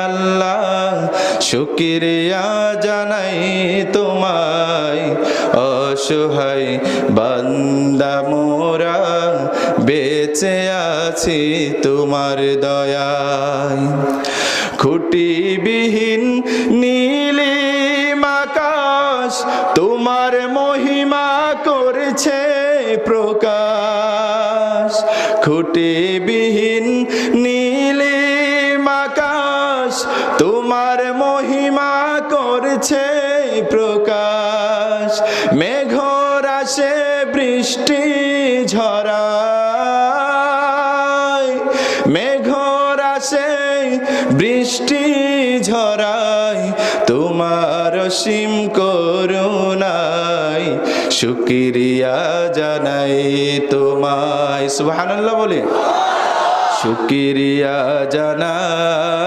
আল্লাহ শুকরিয়া জানাই তোমায়, অসহায় বান্দা মোরা বেঁচে আছি তোমার দয়ায়। খুঁটিবিহীন নীলিম আকাশ তোমার মহিমা করছে প্রকাশ। খুঁটিবিহীন নীলিম আকাশ তোমার মহিমা করছে প্রকাশ। মেঘর আসে বৃষ্টি ঝরায়, মেঘর আসে বৃষ্টি ঝরায়, তোমার অসীম করুণায় শুকরিয়া জানাই তোমায়। সুবহানাল্লাহ বলে শুকরিয়া জানাই।